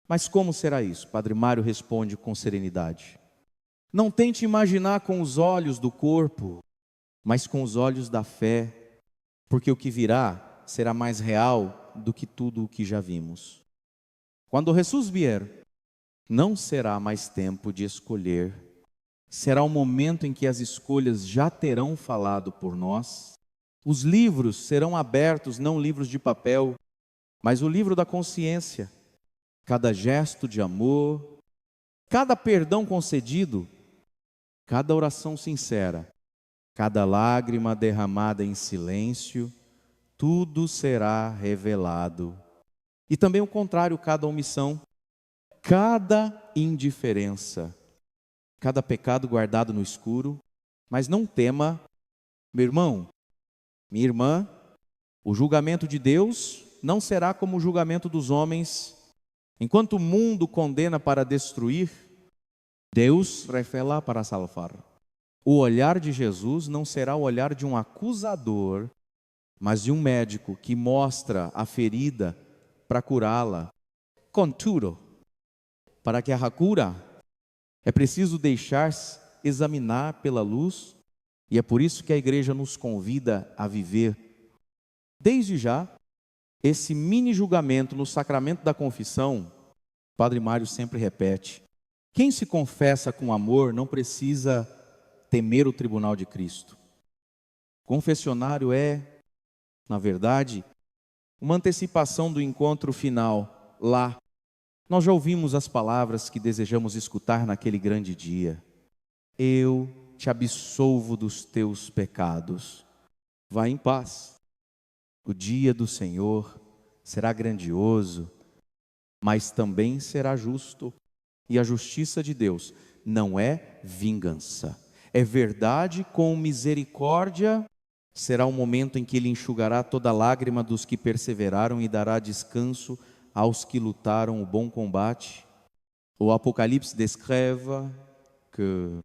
mas como será isso? Padre Mário responde com serenidade: não tente imaginar com os olhos do corpo, mas com os olhos da fé, porque o que virá será mais real do que tudo o que já vimos. Quando Jesus vier, não será mais tempo de escolher, será o momento em que as escolhas já terão falado por nós. Os livros serão abertos, não livros de papel, mas o livro da consciência. Cada gesto de amor, cada perdão concedido, cada oração sincera, cada lágrima derramada em silêncio, tudo será revelado. E também o contrário, cada omissão, cada indiferença, cada pecado guardado no escuro. Mas não tema, meu irmão, minha irmã, o julgamento de Deus não será como o julgamento dos homens. Enquanto o mundo condena para destruir, Deus revela para salvar. O olhar de Jesus não será o olhar de um acusador, mas de um médico que mostra a ferida para curá-la. Contudo, para que a cura é preciso deixar-se examinar pela luz, e é por isso que a igreja nos convida a viver, desde já, esse mini julgamento no sacramento da confissão. Padre Mário sempre repete: quem se confessa com amor não precisa temer o tribunal de Cristo. Confessionário é, na verdade, uma antecipação do encontro final. Lá, nós já ouvimos as palavras que desejamos escutar naquele grande dia: eu te absolvo dos teus pecados, vá em paz. O dia do Senhor será grandioso, mas também será justo. E a justiça de Deus não é vingança, é verdade com misericórdia Será o momento em que Ele enxugará toda lágrima dos que perseveraram e dará descanso aos que lutaram o bom combate. O Apocalipse descreve que,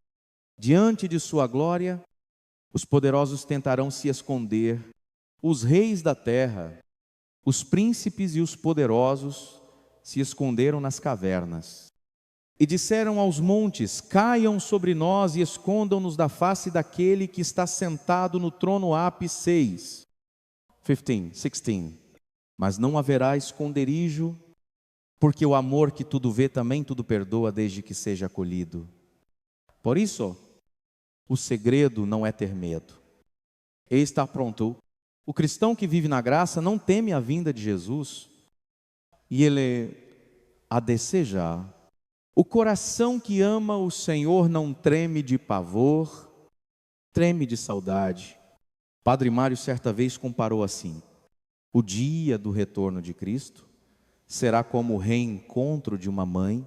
diante de sua glória, os poderosos tentarão se esconder, os reis da terra, os príncipes e os poderosos se esconderam nas cavernas. E disseram aos montes: caiam sobre nós e escondam-nos da face daquele que está sentado no trono. Ápice 6, 16. Mas não haverá esconderijo, porque o amor que tudo vê também tudo perdoa, desde que seja acolhido. Por isso, o segredo não é ter medo, é estar pronto. O cristão que vive na graça não teme a vinda de Jesus, e ele a desejar. O coração que ama o Senhor não treme de pavor, treme de saudade. Padre Mário certa vez comparou assim: o dia do retorno de Cristo será como o reencontro de uma mãe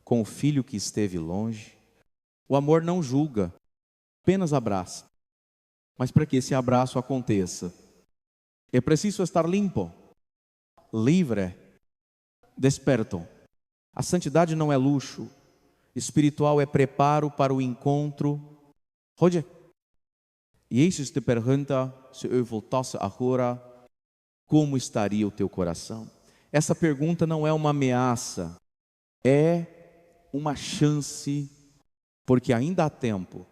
com o filho que esteve longe. O amor não julga, apenas abraça. Mas para que esse abraço aconteça, é preciso estar limpo, livre, desperto. A santidade não é luxo, espiritual é preparo para o encontro. Hoje, Jesus te pergunta: se eu voltasse agora, como estaria o teu coração? Essa pergunta não é uma ameaça, é uma chance, porque ainda há tempo.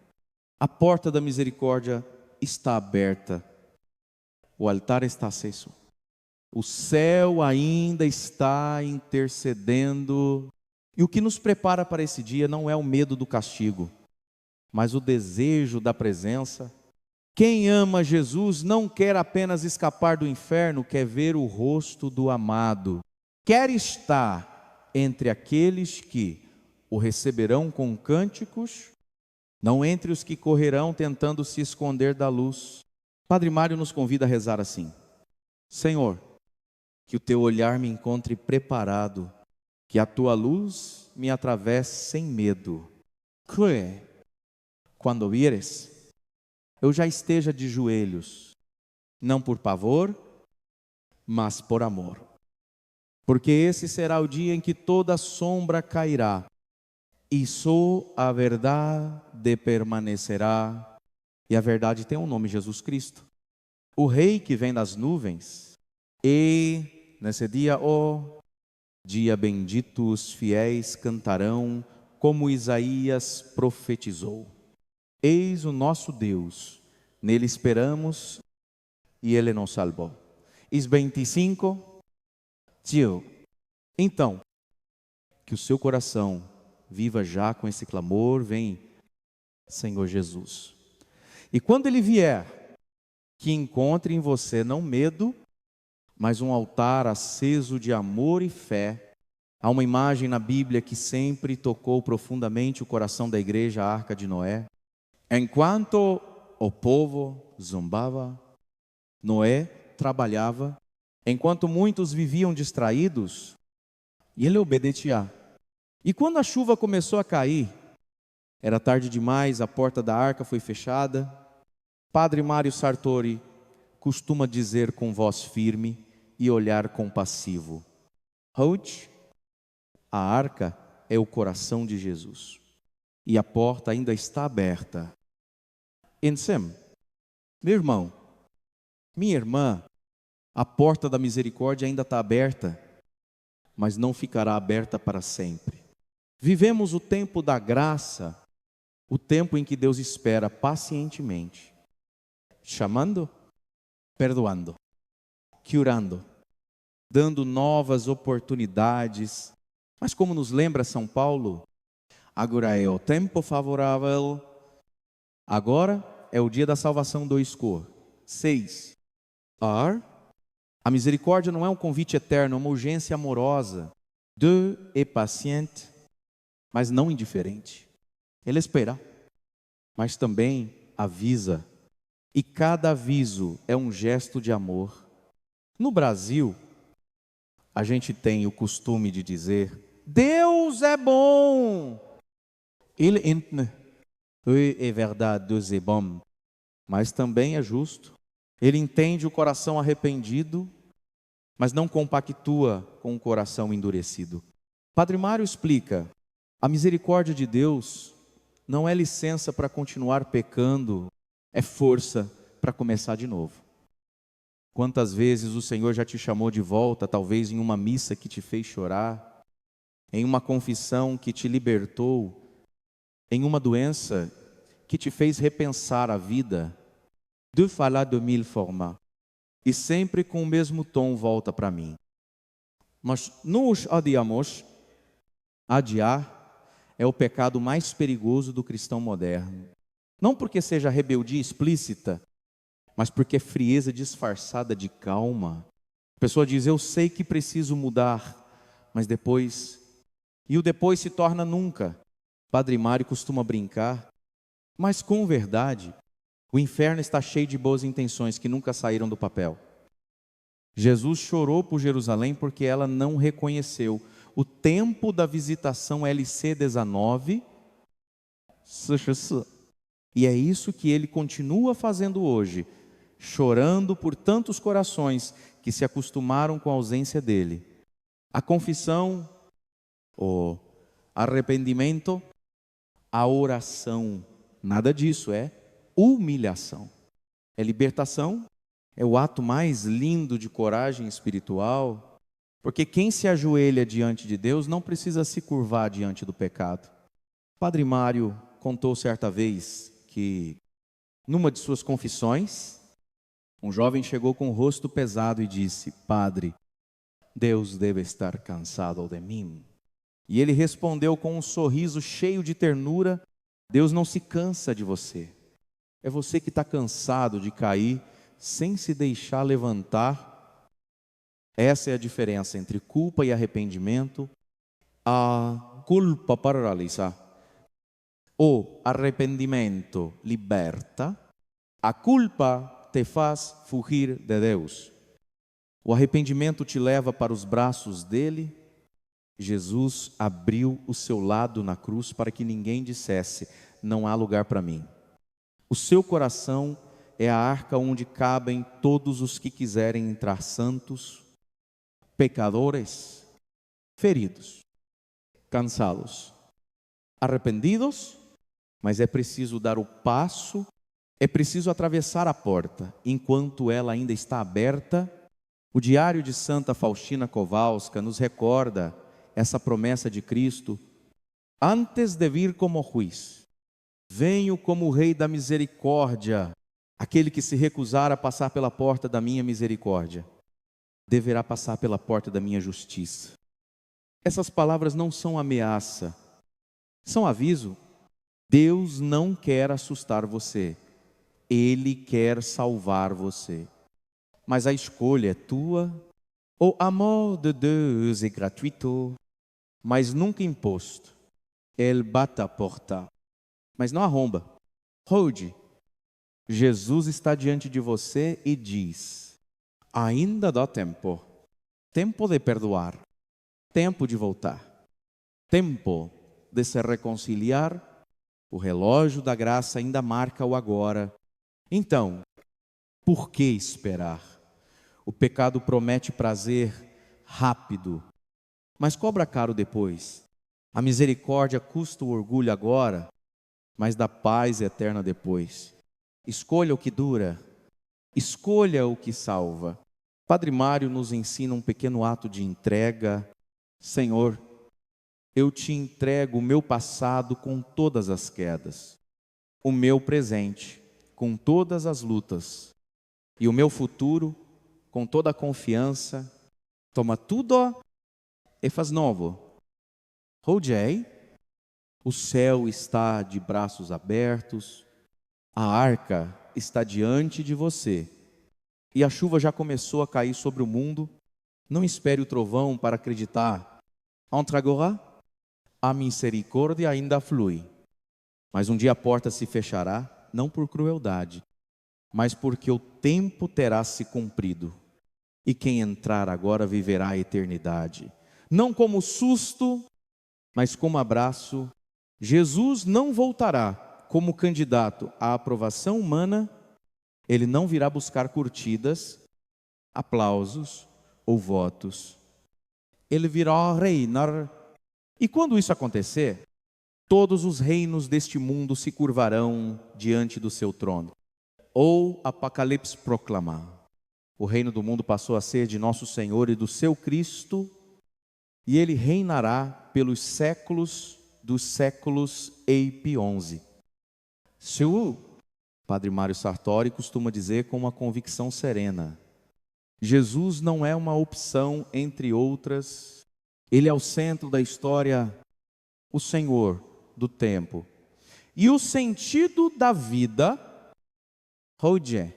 A porta da misericórdia está aberta, o altar está aceso. O céu ainda está intercedendo. E o que nos prepara para esse dia não é o medo do castigo, mas o desejo da presença. Quem ama Jesus não quer apenas escapar do inferno, quer ver o rosto do amado. Quer estar entre aqueles que o receberão com cânticos, não entre os que correrão tentando se esconder da luz. Padre Mário nos convida a rezar assim: Senhor, que o teu olhar me encontre preparado, que a tua luz me atravesse sem medo. Que, quando vieres, eu já esteja de joelhos, não por pavor, mas por amor. Porque esse será o dia em que toda sombra cairá, e só a verdade permanecerá. E a verdade tem um nome: Jesus Cristo, o Rei que vem das nuvens. E nesse dia, dia bendito, os fiéis cantarão, como Isaías profetizou: eis o nosso Deus, nele esperamos e ele nos salvou. Is 25, tio. Então, que o seu coração viva já com esse clamor: vem, Senhor Jesus. E quando ele vier, que encontre em você não medo, mas um altar aceso de amor e fé. Há uma imagem na Bíblia que sempre tocou profundamente o coração da igreja, a Arca de Noé. Enquanto o povo zombava, Noé trabalhava. Enquanto muitos viviam distraídos, ele obedecia. E quando a chuva começou a cair, era tarde demais, a porta da arca foi fechada. Padre Mário Sartori costuma dizer com voz firme e olhar compassivo: Ruth, a arca é o coração de Jesus, e a porta ainda está aberta. Ensem, meu irmão, minha irmã, a porta da misericórdia ainda está aberta, mas não ficará aberta para sempre. Vivemos o tempo da graça, o tempo em que Deus espera pacientemente, chamando, perdoando, curando, dando novas oportunidades. Mas como nos lembra São Paulo, agora é o tempo favorável, agora é o dia da salvação do escor. 6. A misericórdia não é um convite eterno, é uma urgência amorosa, Deus é paciente, mas não indiferente. Ele espera, mas também avisa. E cada aviso é um gesto de amor. No Brasil, a gente tem o costume de dizer: Deus é bom. Ele é verdade, Deus é bom, mas também é justo. Ele entende o coração arrependido, mas não compactua com o coração endurecido. Padre Mário explica: a misericórdia de Deus não é licença para continuar pecando, é força para começar de novo. Quantas vezes o Senhor já te chamou de volta, talvez em uma missa que te fez chorar, em uma confissão que te libertou, em uma doença que te fez repensar a vida, de falar de mille formas, e sempre com o mesmo tom volta para mim. Mas nos adiamos. Adiar é o pecado mais perigoso do cristão moderno. Não porque seja rebeldia explícita, mas porque é frieza disfarçada de calma. A pessoa diz: eu sei que preciso mudar, mas depois... E o depois se torna nunca. Padre Mário costuma brincar, mas com verdade, o inferno está cheio de boas intenções que nunca saíram do papel. Jesus chorou por Jerusalém porque ela não reconheceu o tempo da visitação LC19, e é isso que ele continua fazendo hoje, chorando por tantos corações que se acostumaram com a ausência dele. A confissão, o arrependimento, a oração, nada disso, é humilhação. É libertação, é o ato mais lindo de coragem espiritual, porque quem se ajoelha diante de Deus não precisa se curvar diante do pecado. Padre Mário contou certa vez que, numa de suas confissões, um jovem chegou com o rosto pesado e disse: Padre, Deus deve estar cansado de mim. E ele respondeu com um sorriso cheio de ternura: Deus não se cansa de você. É você que está cansado de cair sem se deixar levantar. Essa é a diferença entre culpa e arrependimento. A culpa paralisa. O arrependimento liberta. A culpa te faz fugir de Deus. O arrependimento te leva para os braços dele. Jesus abriu o seu lado na cruz para que ninguém dissesse: não há lugar para mim. O seu coração é a arca onde cabem todos os que quiserem entrar santos, pecadores, feridos, cansados, arrependidos, mas é preciso dar o passo, é preciso atravessar a porta. Enquanto ela ainda está aberta, o diário de Santa Faustina Kowalska nos recorda essa promessa de Cristo: antes de vir como juiz, venho como o Rei da misericórdia. Aquele que se recusar a passar pela porta da minha misericórdia deverá passar pela porta da minha justiça. Essas palavras não são ameaça, são aviso. Deus não quer assustar você, Ele quer salvar você. Mas a escolha é tua. O amor de Deus é gratuito, mas nunca imposto. Ele bate a porta, mas não arromba. Rode. Jesus está diante de você e diz: ainda dá tempo. Tempo de perdoar. Tempo de voltar. Tempo de se reconciliar. O relógio da graça ainda marca o agora. Então, por que esperar? O pecado promete prazer rápido, mas cobra caro depois. A misericórdia custa o orgulho agora, mas dá paz eterna depois. Escolha o que dura, escolha o que salva. Padre Mário nos ensina um pequeno ato de entrega. Senhor, eu te entrego o meu passado com todas as quedas, o meu presente com todas as lutas e o meu futuro com toda a confiança. Toma tudo e faz novo. Rodei, o céu está de braços abertos, a arca está diante de você e a chuva já começou a cair sobre o mundo. Não espere o trovão para acreditar. Entre agora, a misericórdia ainda flui, mas um dia a porta se fechará, não por crueldade, mas porque o tempo terá se cumprido, e quem entrar agora viverá a eternidade, não como susto, mas como abraço. Jesus não voltará como candidato à aprovação humana, Ele não virá buscar curtidas, aplausos ou votos. Ele virá reinar. E quando isso acontecer, todos os reinos deste mundo se curvarão diante do seu trono. Ou Apocalipse proclamar: o reino do mundo passou a ser de nosso Senhor e do seu Cristo, e ele reinará pelos séculos dos séculos. EP 11. Se o Padre Mário Sartori costuma dizer com uma convicção serena: Jesus não é uma opção entre outras, ele é o centro da história, o Senhor do tempo. E o sentido da vida, hoje,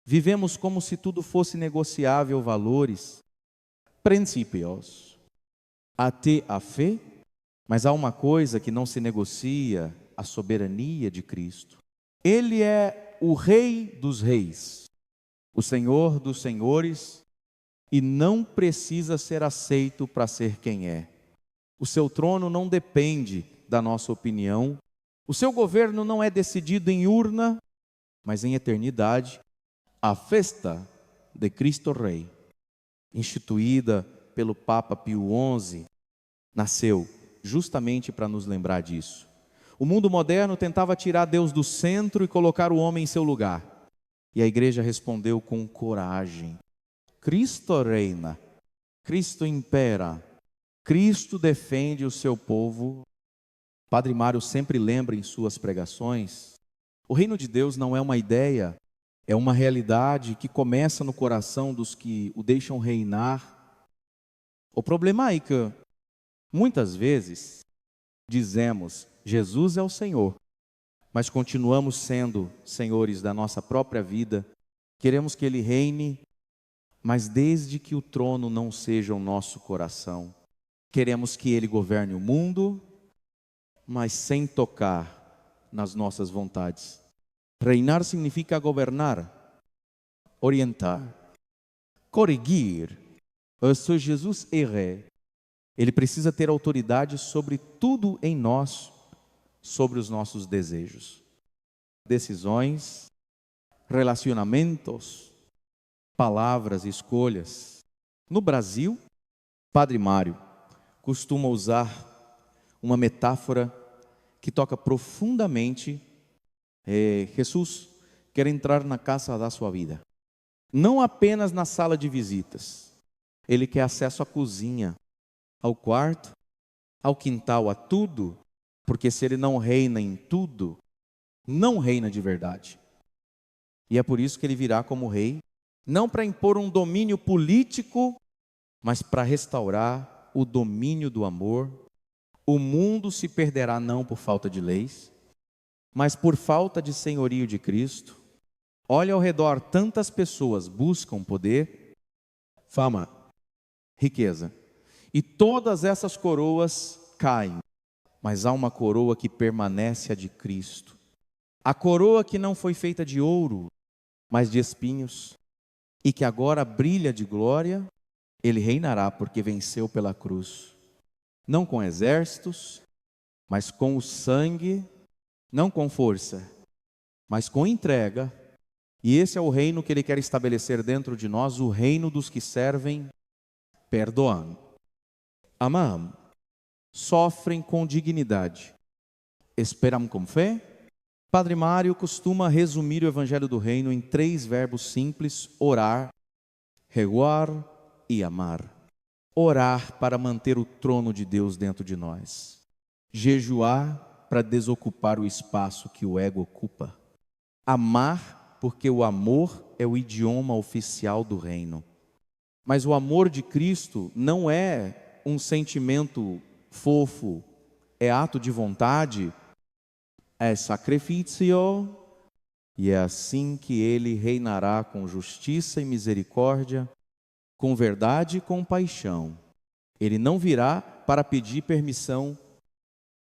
vivemos como se tudo fosse negociável, valores, princípios, até a fé, mas há uma coisa que não se negocia: a soberania de Cristo. Ele é o Rei dos Reis, o Senhor dos Senhores, e não precisa ser aceito para ser quem é. O seu trono não depende da nossa opinião, o seu governo não é decidido em urna, mas em eternidade. A festa de Cristo Rei, instituída pelo Papa Pio XI, nasceu justamente para nos lembrar disso. O mundo moderno tentava tirar Deus do centro e colocar o homem em seu lugar. E a igreja respondeu com coragem: Cristo reina, Cristo impera, Cristo defende o seu povo. Padre Mário sempre lembra em suas pregações: o reino de Deus não é uma ideia, é uma realidade que começa no coração dos que o deixam reinar. O problema é que muitas vezes dizemos: Jesus é o Senhor, mas continuamos sendo senhores da nossa própria vida. Queremos que Ele reine, mas desde que o trono não seja o nosso coração. Queremos que Ele governe o mundo, mas sem tocar nas nossas vontades. Reinar significa governar, orientar, corrigir. Se Jesus é rei, Ele precisa ter autoridade sobre tudo em nós, sobre os nossos desejos, decisões, relacionamentos, palavras, escolhas. No Brasil, Padre Mário costuma usar uma metáfora que toca profundamente. Jesus quer entrar na casa da sua vida, não apenas na sala de visitas. Ele quer acesso à cozinha, ao quarto, ao quintal, a tudo, porque se Ele não reina em tudo, não reina de verdade. E é por isso que Ele virá como rei, não para impor um domínio político, mas para restaurar o domínio do amor. O mundo se perderá não por falta de leis, mas por falta de senhorio de Cristo. Olha ao redor, tantas pessoas buscam poder, fama, riqueza, e todas essas coroas caem, mas há uma coroa que permanece, a de Cristo. A coroa que não foi feita de ouro, mas de espinhos, e que agora brilha de glória. Ele reinará porque venceu pela cruz, não com exércitos, mas com o sangue, não com força, mas com entrega. E esse é o reino que Ele quer estabelecer dentro de nós, o reino dos que servem, perdoam, amam, sofrem com dignidade, esperam com fé. Padre Mário costuma resumir o Evangelho do Reino em 3 verbos simples: orar, reguar e amar. Orar para manter o trono de Deus dentro de nós. Jejuar para desocupar o espaço que o ego ocupa. Amar, porque o amor é o idioma oficial do reino. Mas o amor de Cristo não é um sentimento fofo, é ato de vontade, é sacrifício, e é assim que Ele reinará com justiça e misericórdia, com verdade e compaixão. Ele não virá para pedir permissão,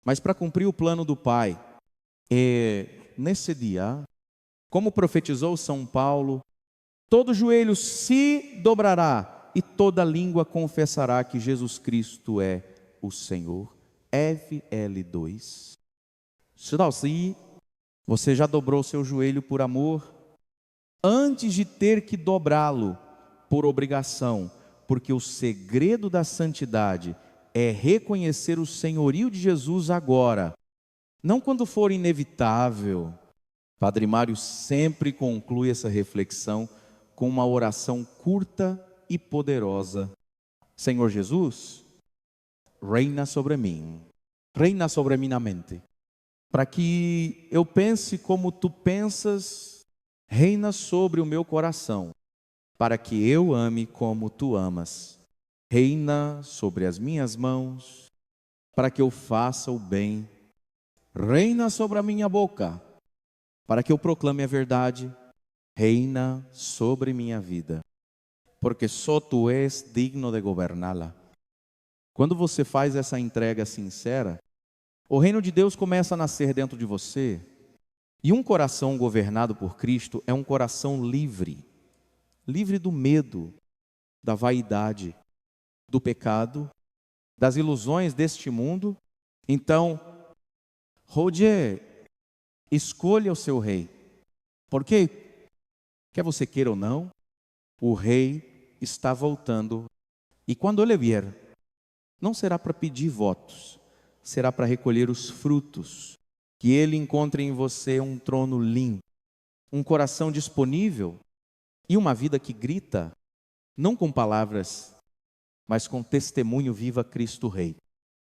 mas para cumprir o plano do Pai. E nesse dia, como profetizou São Paulo, todo joelho se dobrará e toda língua confessará que Jesus Cristo é o Senhor. FL2. Se você já dobrou seu joelho por amor, antes de ter que dobrá-lo por obrigação, porque o segredo da santidade é reconhecer o senhorio de Jesus agora, não quando for inevitável. Padre Mário sempre conclui essa reflexão com uma oração curta e poderosa. Senhor Jesus, reina sobre mim, reina sobre a minha mente, para que eu pense como tu pensas, reina sobre o meu coração, para que eu ame como tu amas, reina sobre as minhas mãos, para que eu faça o bem, reina sobre a minha boca, para que eu proclame a verdade, reina sobre minha vida, porque só tu és digno de governá-la. Quando você faz essa entrega sincera, o reino de Deus começa a nascer dentro de você, e um coração governado por Cristo é um coração livre, livre do medo, da vaidade, do pecado, das ilusões deste mundo. Então, Roger, escolha o seu rei, porque, quer você queira ou não, o rei está voltando, e quando ele vier, não será para pedir votos, será para recolher os frutos, que ele encontre em você um trono limpo, um coração disponível e uma vida que grita, não com palavras, mas com testemunho viva Cristo Rei.